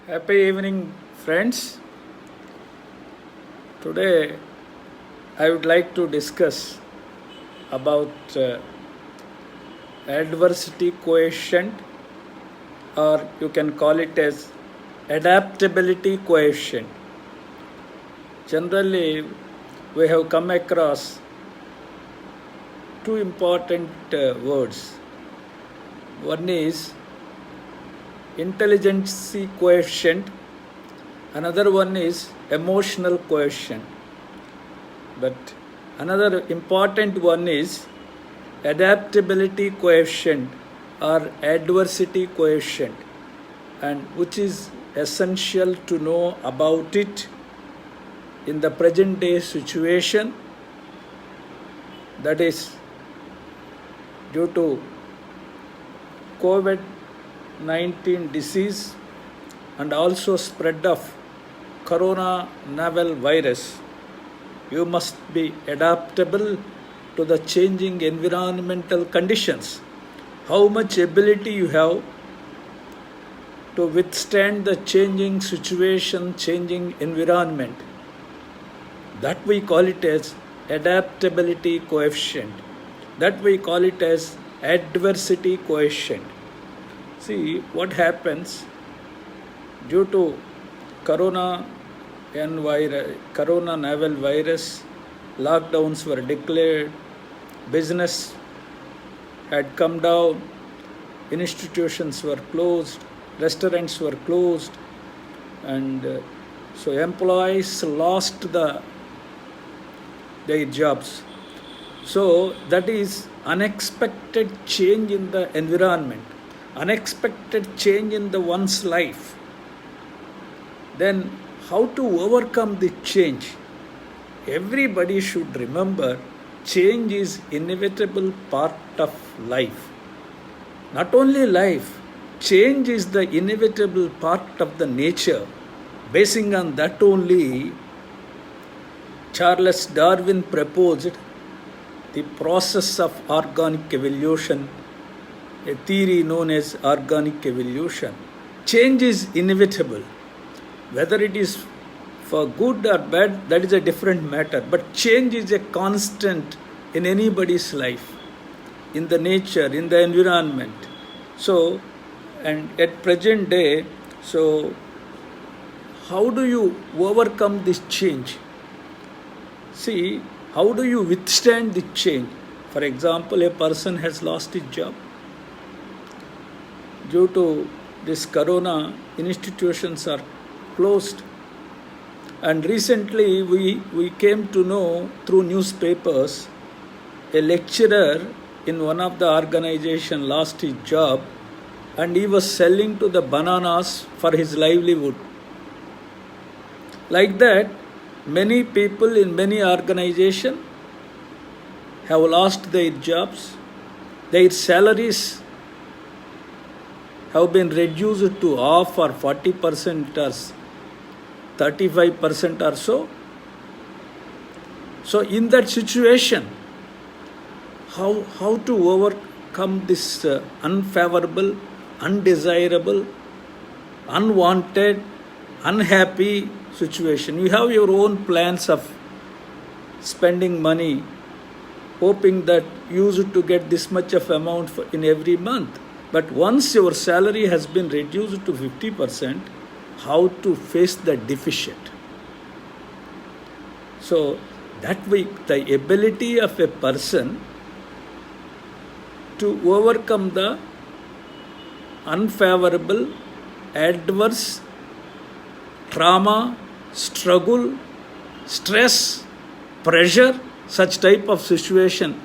Happy evening, friends. Today, I would like to discuss about adversity coefficient, or you can call it as adaptability coefficient. Generally, we have come across two important words. One is intelligence coefficient, another one is emotional coefficient. But another important one is adaptability coefficient or adversity coefficient, and which is essential to know about it in the present day situation, that is due to COVID-19 disease and also spread of corona novel virus. You must be adaptable to the changing environmental conditions. How much ability you have to withstand the changing situation, changing environment. That we call it as adaptability coefficient. That we call it as adversity coefficient. See what happens due to corona novel virus, lockdowns were declared, business had come down, institutions were closed, restaurants were closed, and so employees lost their jobs. So that is unexpected change in the environment, unexpected change in the one's life. Then how to overcome the change? Everybody should remember change is inevitable part of life. Not only life, change is the inevitable part of the nature. Basing on that only, Charles Darwin proposed the process of organic evolution, a theory known as organic evolution. Change is inevitable. Whether it is for good or bad, that is a different matter. But change is a constant in anybody's life, in the nature, in the environment. So, and at present day, so how do you overcome this change? See, how do you withstand the change? For example, a person has lost his job. Due to this corona, institutions are closed. And recently we came to know through newspapers, a lecturer in one of the organization lost his job and he was selling to the bananas for his livelihood. Like that, many people in many organizations have lost their jobs. Their salaries have been reduced to half or 40% or 35% or so. So in that situation, how to overcome this unfavorable, undesirable, unwanted, unhappy situation? You have your own plans of spending money, hoping that you used to get this much of amount in every month. But once your salary has been reduced to 50%, how to face the deficit? So that way, the ability of a person to overcome the unfavorable, adverse, trauma, struggle, stress, pressure, such type of situation,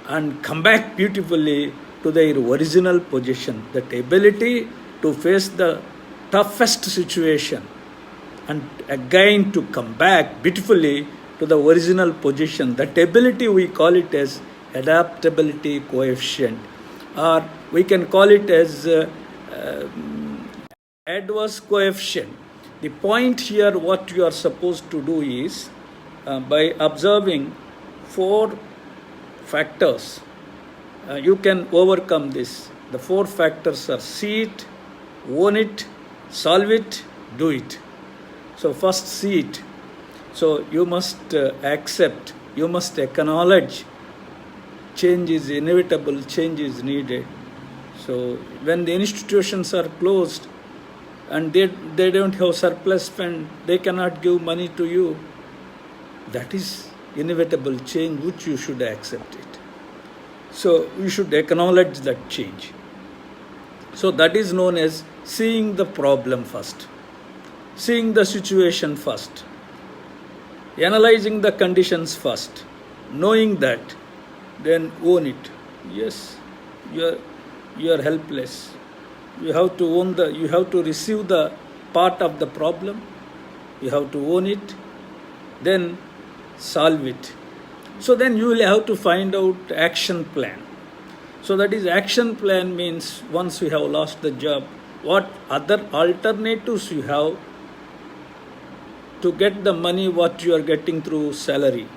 and come back beautifully to their original position. That ability to face the toughest situation and again to come back beautifully to the original position, that ability we call it as adaptability coefficient, or we can call it as adverse coefficient. The point here, what you are supposed to do is by observing 4 factors, you can overcome this. The 4 factors are: see it, own it, solve it, do it. So first see it. So you must accept, you must acknowledge change is inevitable, change is needed. So when the institutions are closed and they don't have surplus fund, they cannot give money to you, that is inevitable change which you should accept it. So you should acknowledge that change. So that is known as seeing the problem first, seeing the situation first, analyzing the conditions first, knowing that, then own it. Yes, you are helpless. You have to own you have to receive the part of the problem. You have to own it, then solve it. So then you will have to find out action plan. So that is action plan means once you have lost the job, what other alternatives you have to get the money what you are getting through salary.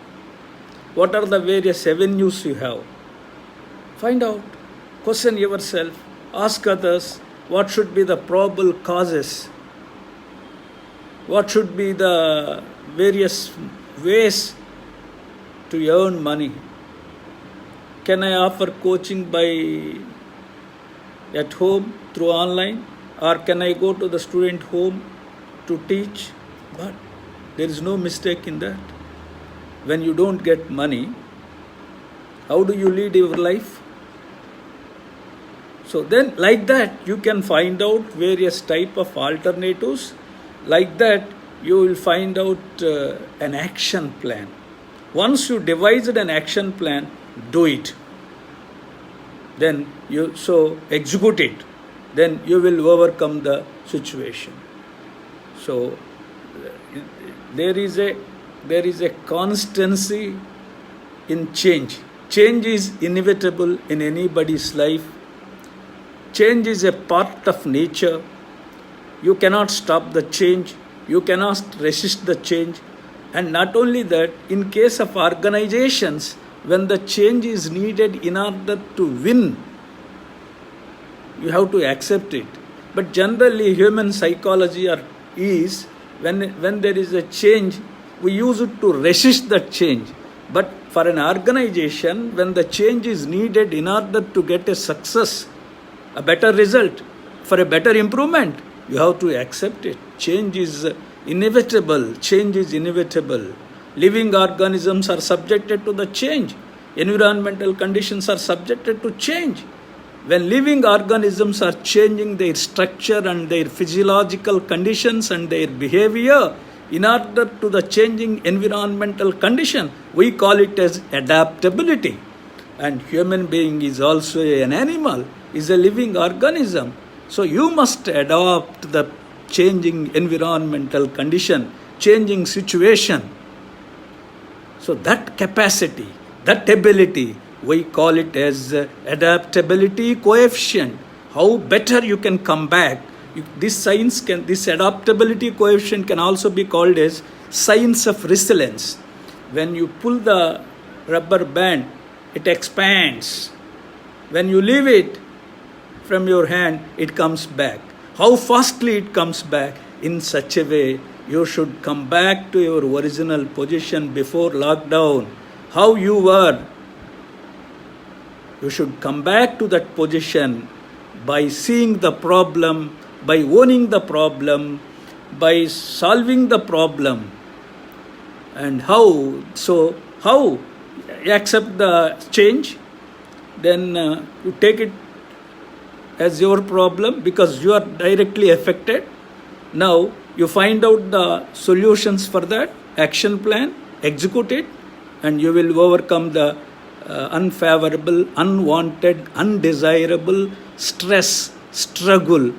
What are the various avenues you have? Find out, question yourself, ask others what should be the probable causes, what should be the various ways to earn money. Can I offer coaching at home through online, or can I go to the student home to teach? But there is no mistake in that. When you don't get money, how do you lead your life? So then like that you can find out various type of alternatives. Like that you will find out an action plan. Once you devised an action plan, do it. Then you execute it. Then you will overcome the situation. So there is a constancy in change. Change is inevitable in anybody's life. Change is a part of nature. You cannot stop the change. You cannot resist the change. And not only that, in case of organizations, when the change is needed in order to win, you have to accept it. But generally, human psychology is when there is a change, we use it to resist that change. But for an organization, when the change is needed in order to get a success, a better result, for a better improvement, you have to accept it. Change is inevitable. Change is inevitable. Living organisms are subjected to the change. Environmental conditions are subjected to change. When living organisms are changing their structure and their physiological conditions and their behavior in order to the changing environmental condition, we call it as adaptability. And human being is also an animal, is a living organism. So you must adapt the changing environmental condition, changing situation. So that capacity, that ability, we call it as adaptability coefficient. How better you can come back. This adaptability coefficient can also be called as science of resilience. When you pull the rubber band, it expands. When you leave it from your hand, it comes back. How fastly it comes back? In such a way, you should come back to your original position before lockdown. How you were, you should come back to that position by seeing the problem, by owning the problem, by solving the problem. And how? So how? Accept the change, then you take it as your problem because you are directly affected. Now you find out the solutions for that, action plan, execute it, and you will overcome the unfavorable, unwanted, undesirable stress, struggle,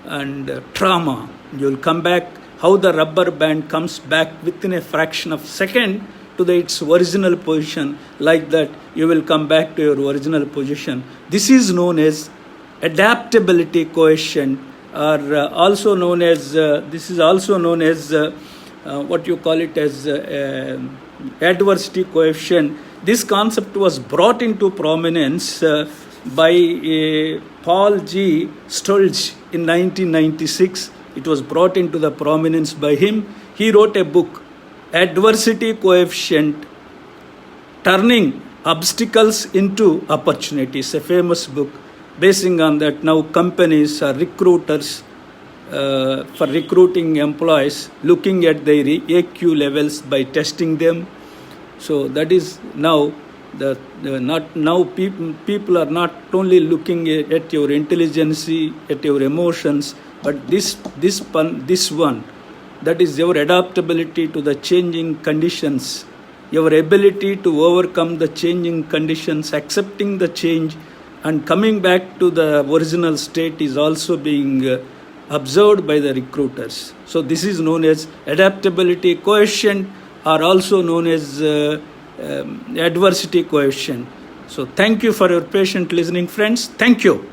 and trauma. You will come back, how the rubber band comes back within a fraction of a second to its original position. Like that, you will come back to your original position. This is known as adaptability coefficient, or also known as what you call it as adversity coefficient. This concept was brought into prominence by Paul G. Stolz in 1996 It was brought into the prominence by him. He wrote a book, Adversity Coefficient, Turning Obstacles into Opportunities, a famous book. Basing on that, now companies or recruiters for recruiting employees, looking at their AQ levels by testing them. So that is now people are not only looking at your intelligence, at your emotions, but this one, that is your adaptability to the changing conditions, your ability to overcome the changing conditions, accepting the change, and coming back to the original state is also being observed by the recruiters. So this is known as adaptability coefficient, or also known as adversity coefficient. So thank you for your patient listening, friends. Thank you.